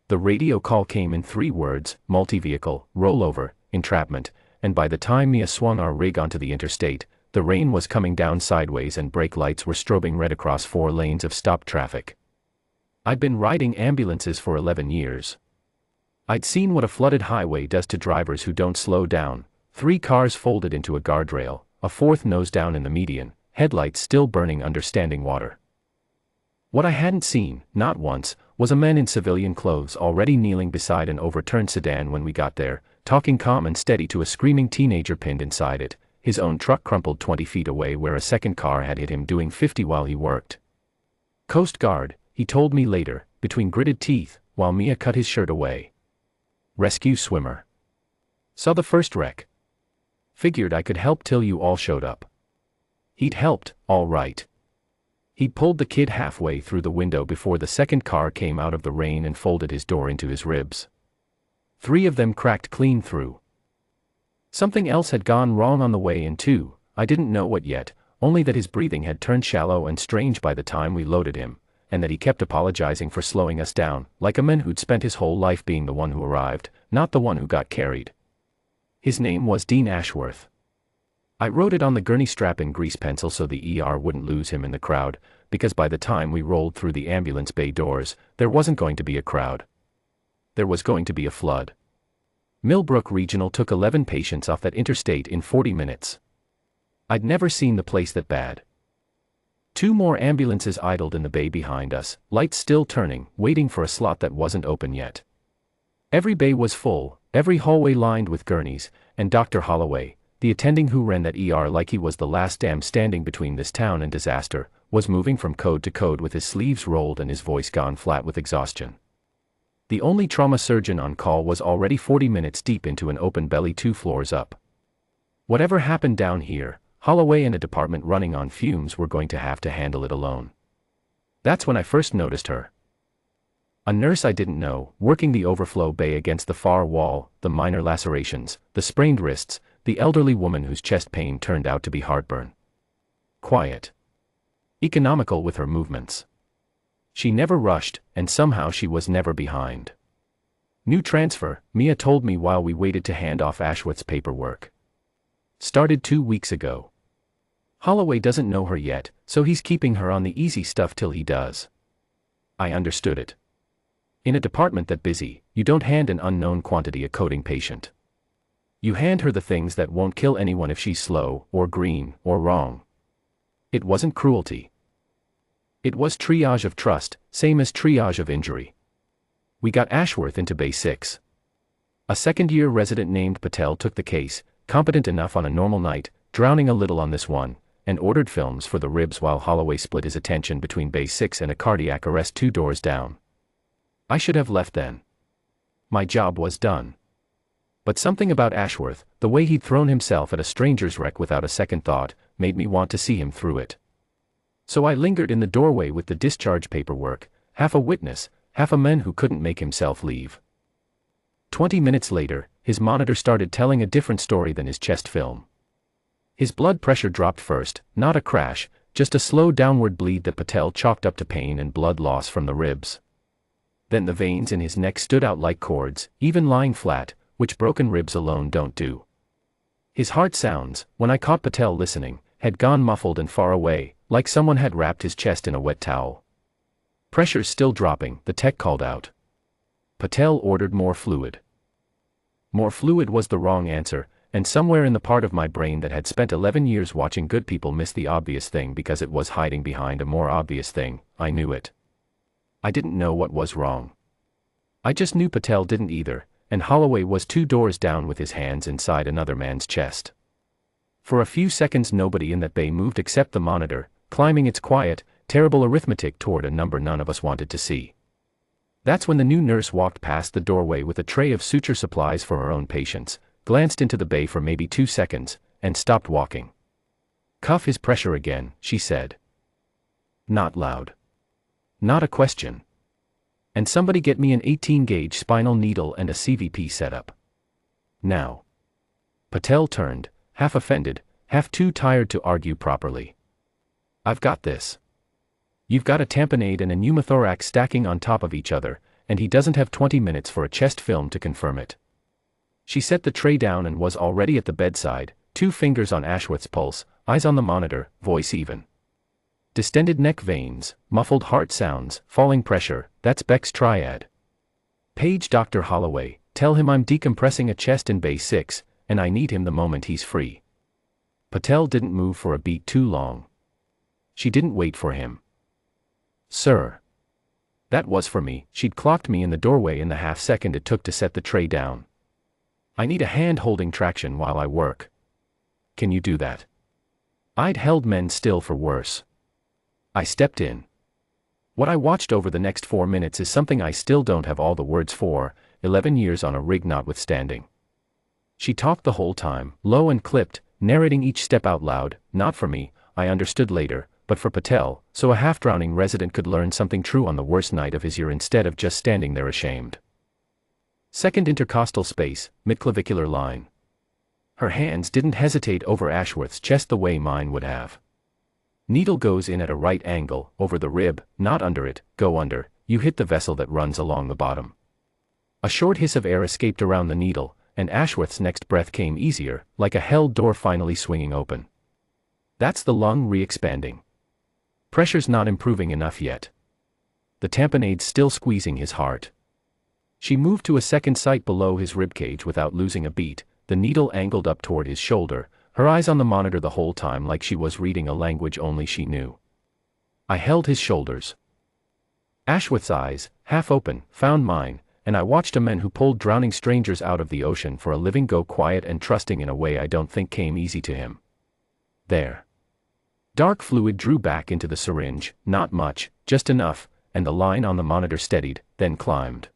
The radio call came in 3 words: multi-vehicle, rollover, entrapment, and by the time Mia swung our rig onto the interstate, the rain was coming down sideways and brake lights were strobing red across 4 lanes of stopped traffic. I'd been riding ambulances for 11 years. I'd seen what a flooded highway does to drivers who don't slow down: 3 cars folded into a guardrail, a 4th nose down in the median, headlights still burning under standing water. What I hadn't seen, not once, was a man in civilian clothes already kneeling beside an overturned sedan when we got there, talking calm and steady to a screaming teenager pinned inside it, his own truck crumpled 20 feet away where a second car had hit him doing 50 while he worked. Coast Guard, he told me later, between gritted teeth, while Mia cut his shirt away. Rescue swimmer. Saw the first wreck. Figured I could help till you all showed up. He'd helped, all right. He pulled the kid halfway through the window before the second car came out of the rain and folded his door into his ribs. 3 of them cracked clean through. Something else had gone wrong on the way in too. I didn't know what yet, only that his breathing had turned shallow and strange by the time we loaded him, and that he kept apologizing for slowing us down, like a man who'd spent his whole life being the one who arrived, not the one who got carried. His name was Dean Ashworth. I wrote it on the gurney strap in grease pencil so the ER wouldn't lose him in the crowd, because by the time we rolled through the ambulance bay doors, there wasn't going to be a crowd. There was going to be a flood. Millbrook Regional took 11 patients off that interstate in 40 minutes. I'd never seen the place that bad. 2 more ambulances idled in the bay behind us, lights still turning, waiting for a slot that wasn't open yet. Every bay was full, every hallway lined with gurneys, and Dr. Holloway, the attending who ran that ER like he was the last dam standing between this town and disaster, was moving from code to code with his sleeves rolled and his voice gone flat with exhaustion. The only trauma surgeon on call was already 40 minutes deep into an open belly 2 floors up. Whatever happened down here, Holloway and a department running on fumes were going to have to handle it alone. That's when I first noticed her. A nurse I didn't know, working the overflow bay against the far wall, the minor lacerations, the sprained wrists, the elderly woman whose chest pain turned out to be heartburn. Quiet. Economical with her movements. She never rushed, and somehow she was never behind. New transfer, Mia told me while we waited to hand off Ashworth's paperwork. Started 2 weeks ago. Holloway doesn't know her yet, so he's keeping her on the easy stuff till he does. I understood it. In a department that busy, you don't hand an unknown quantity a coding patient. You hand her the things that won't kill anyone if she's slow, or green, or wrong. It wasn't cruelty. It was triage of trust, same as triage of injury. We got Ashworth into Bay 6. A second-year resident named Patel took the case, competent enough on a normal night, drowning a little on this one, and ordered films for the ribs while Holloway split his attention between Bay 6 and a cardiac arrest 2 doors down. I should have left then. My job was done. But something about Ashworth, the way he'd thrown himself at a stranger's wreck without a second thought, made me want to see him through it. So I lingered in the doorway with the discharge paperwork, half a witness, half a man who couldn't make himself leave. 20 minutes later, his monitor started telling a different story than his chest film. His blood pressure dropped first, not a crash, just a slow downward bleed that Patel chalked up to pain and blood loss from the ribs. Then the veins in his neck stood out like cords, even lying flat, which broken ribs alone don't do. His heart sounds, when I caught Patel listening, had gone muffled and far away, like someone had wrapped his chest in a wet towel. Pressure's still dropping, the tech called out. Patel ordered more fluid. More fluid was the wrong answer, and somewhere in the part of my brain that had spent 11 years watching good people miss the obvious thing because it was hiding behind a more obvious thing, I knew it. I didn't know what was wrong. I just knew Patel didn't either, and Holloway was 2 doors down with his hands inside another man's chest. For a few seconds nobody in that bay moved except the monitor, climbing its quiet, terrible arithmetic toward a number none of us wanted to see. That's when the new nurse walked past the doorway with a tray of suture supplies for her own patients, glanced into the bay for maybe 2 seconds, and stopped walking. "Cuff his pressure again," she said. Not loud. Not a question. "And somebody get me an 18-gauge spinal needle and a CVP setup. Now." Patel turned, half offended, half too tired to argue properly. "I've got this." You've got a tamponade and a pneumothorax stacking on top of each other, and he doesn't have 20 minutes for a chest film to confirm it. She set the tray down and was already at the bedside, 2 fingers on Ashworth's pulse, eyes on the monitor, voice even. Distended neck veins, muffled heart sounds, falling pressure, that's Beck's triad. Page Dr. Holloway, tell him I'm decompressing a chest in Bay 6, and I need him the moment he's free. Patel didn't move for a beat too long. She didn't wait for him. Sir. That was for me. She'd clocked me in the doorway in the half second it took to set the tray down. I need a hand holding traction while I work. Can you do that? I'd held men still for worse. I stepped in. What I watched over the next 4 minutes is something I still don't have all the words for, 11 years on a rig notwithstanding. She talked the whole time, low and clipped, narrating each step out loud, not for me, I understood later, but for Patel, so a half-drowning resident could learn something true on the worst night of his year instead of just standing there ashamed. Second intercostal space, midclavicular line. Her hands didn't hesitate over Ashworth's chest the way mine would have. Needle goes in at a right angle, over the rib, not under it, go under, you hit the vessel that runs along the bottom. A short hiss of air escaped around the needle, and Ashworth's next breath came easier, like a held door finally swinging open. That's the lung re-expanding. Pressure's not improving enough yet. The tamponade's still squeezing his heart. She moved to a second site below his ribcage without losing a beat, the needle angled up toward his shoulder, her eyes on the monitor the whole time like she was reading a language only she knew. I held his shoulders. Ashworth's eyes, half open, found mine, and I watched a man who pulled drowning strangers out of the ocean for a living go quiet and trusting in a way I don't think came easy to him. There. Dark fluid drew back into the syringe, not much, just enough, and the line on the monitor steadied, then climbed.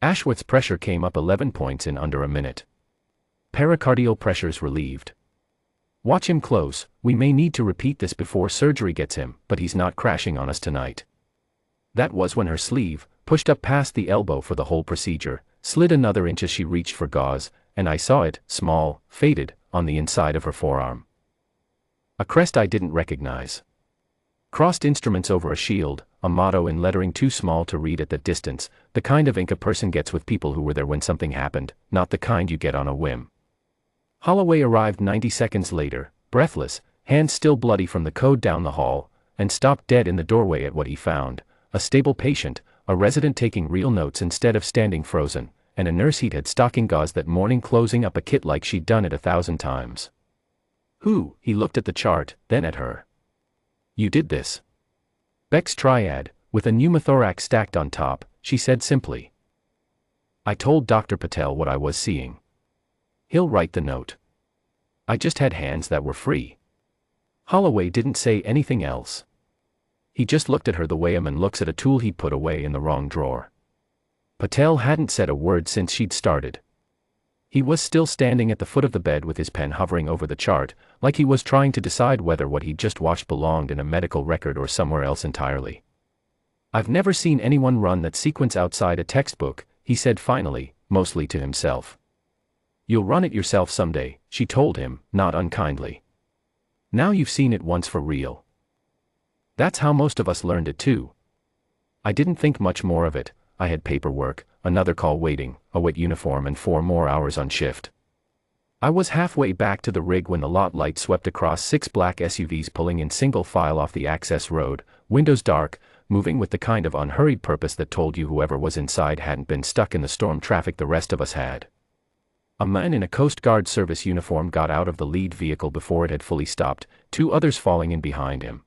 Ashworth's pressure came up 11 points in under a minute. Pericardial pressure's relieved. Watch him close, we may need to repeat this before surgery gets him, but he's not crashing on us tonight. That was when her sleeve, pushed up past the elbow for the whole procedure, slid another inch as she reached for gauze, and I saw it, small, faded, on the inside of her forearm. A crest I didn't recognize. Crossed instruments over a shield, a motto in lettering too small to read at that distance, the kind of ink a person gets with people who were there when something happened, not the kind you get on a whim. Holloway arrived 90 seconds later, breathless, hands still bloody from the code down the hall, and stopped dead in the doorway at what he found, a stable patient, a resident taking real notes instead of standing frozen, and a nurse he'd had stocking gauze that morning closing up a kit like she'd done it 1,000 times. Who? He looked at the chart, then at her. You did this. Beck's triad, with a pneumothorax stacked on top, she said simply. I told Dr. Patel what I was seeing. He'll write the note. I just had hands that were free. Holloway didn't say anything else. He just looked at her the way a man looks at a tool he'd put away in the wrong drawer. Patel hadn't said a word since she'd started. He was still standing at the foot of the bed with his pen hovering over the chart, like he was trying to decide whether what he'd just watched belonged in a medical record or somewhere else entirely. I've never seen anyone run that sequence outside a textbook, he said finally, mostly to himself. You'll run it yourself someday, she told him, not unkindly. Now you've seen it once for real. That's how most of us learned it too. I didn't think much more of it. I had paperwork, another call waiting, a wet uniform and 4 more hours on shift. I was halfway back to the rig when the lot light swept across 6 black SUVs pulling in single file off the access road, windows dark, moving with the kind of unhurried purpose that told you whoever was inside hadn't been stuck in the storm traffic the rest of us had. A man in a Coast Guard service uniform got out of the lead vehicle before it had fully stopped, 2 others falling in behind him.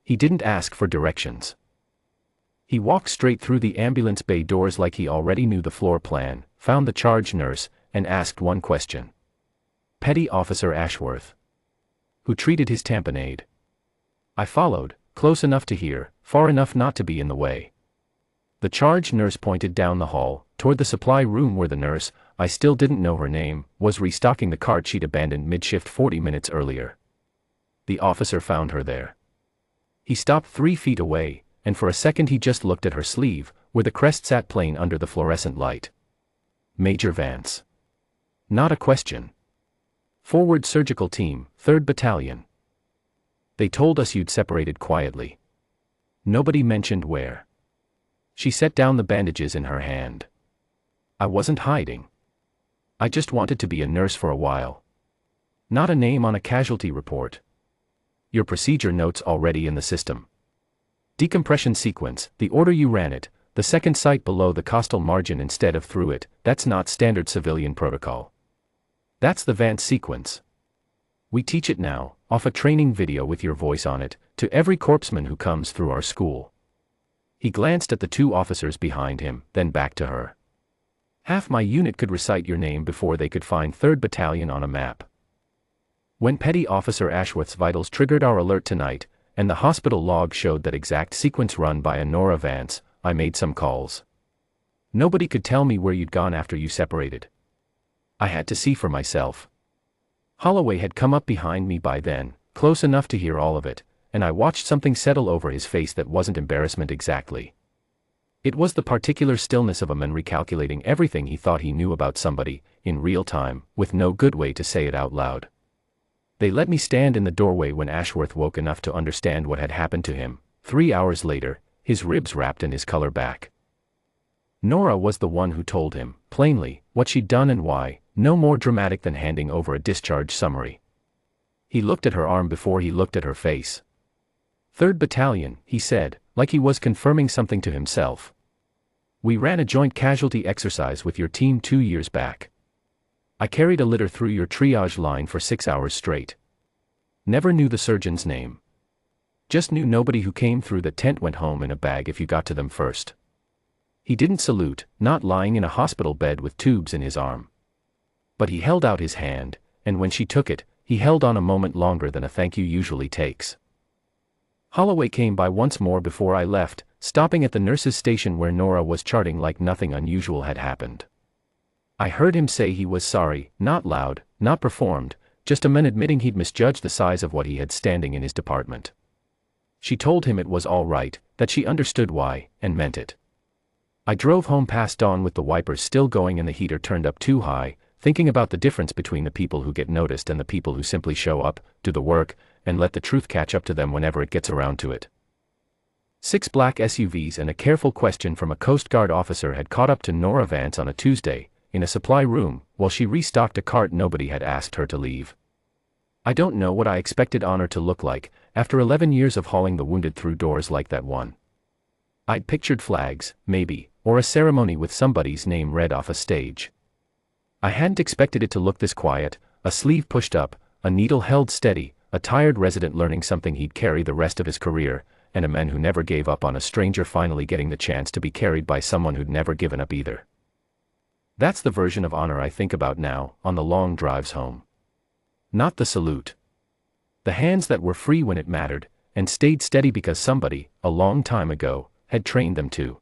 He didn't ask for directions. He walked straight through the ambulance bay doors like he already knew the floor plan, found the charge nurse, and asked one question. Petty Officer Ashworth. Who treated his tamponade. I followed, close enough to hear, far enough not to be in the way. The charge nurse pointed down the hall, toward the supply room where the nurse, I still didn't know her name, was restocking the cart she'd abandoned mid-shift 40 minutes earlier. The officer found her there. He stopped 3 feet away, and for a second he just looked at her sleeve, where the crest sat plain under the fluorescent light. Major Vance. Not a question. Forward Surgical Team, 3rd Battalion. They told us you'd separated quietly. Nobody mentioned where. She set down the bandages in her hand. I wasn't hiding. I just wanted to be a nurse for a while. Not a name on a casualty report. Your procedure notes already in the system. Decompression sequence, the order you ran it, the second site below the costal margin instead of through it, that's not standard civilian protocol. That's the Vance sequence. We teach it now, off a training video with your voice on it, to every corpsman who comes through our school. He glanced at the two officers behind him, then back to her. Half my unit could recite your name before they could find 3rd Battalion on a map. When Petty Officer Ashworth's vitals triggered our alert tonight, and the hospital log showed that exact sequence run by a Nora Vance, I made some calls. Nobody could tell me where you'd gone after you separated. I had to see for myself. Holloway had come up behind me by then, close enough to hear all of it, and I watched something settle over his face that wasn't embarrassment exactly. It was the particular stillness of a man recalculating everything he thought he knew about somebody, in real time, with no good way to say it out loud. They let me stand in the doorway when Ashworth woke enough to understand what had happened to him. 3 hours later, his ribs wrapped and his color back. Nora was the one who told him, plainly, what she'd done and why, no more dramatic than handing over a discharge summary. He looked at her arm before he looked at her face. 3rd Battalion, he said, like he was confirming something to himself. We ran a joint casualty exercise with your team 2 years back. I carried a litter through your triage line for 6 hours straight. Never knew the surgeon's name. Just knew nobody who came through the tent went home in a bag if you got to them first. He didn't salute, not lying in a hospital bed with tubes in his arm. But he held out his hand, and when she took it, he held on a moment longer than a thank you usually takes. Holloway came by once more before I left, stopping at the nurse's station where Nora was charting like nothing unusual had happened. I heard him say he was sorry, not loud, not performed, just a man admitting he'd misjudged the size of what he had standing in his department. She told him it was all right, that she understood why, and meant it. I drove home past dawn with the wipers still going and the heater turned up too high, thinking about the difference between the people who get noticed and the people who simply show up, do the work, and let the truth catch up to them whenever it gets around to it. 6 black SUVs and a careful question from a Coast Guard officer had caught up to Nora Vance on a Tuesday, in a supply room, while she restocked a cart nobody had asked her to leave. I don't know what I expected honor to look like, after 11 years of hauling the wounded through doors like that one. I'd pictured flags, maybe, or a ceremony with somebody's name read off a stage. I hadn't expected it to look this quiet, a sleeve pushed up, a needle held steady, a tired resident learning something he'd carry the rest of his career, and a man who never gave up on a stranger finally getting the chance to be carried by someone who'd never given up either. That's the version of honor I think about now, on the long drives home. Not the salute. The hands that were free when it mattered, and stayed steady because somebody, a long time ago, had trained them to.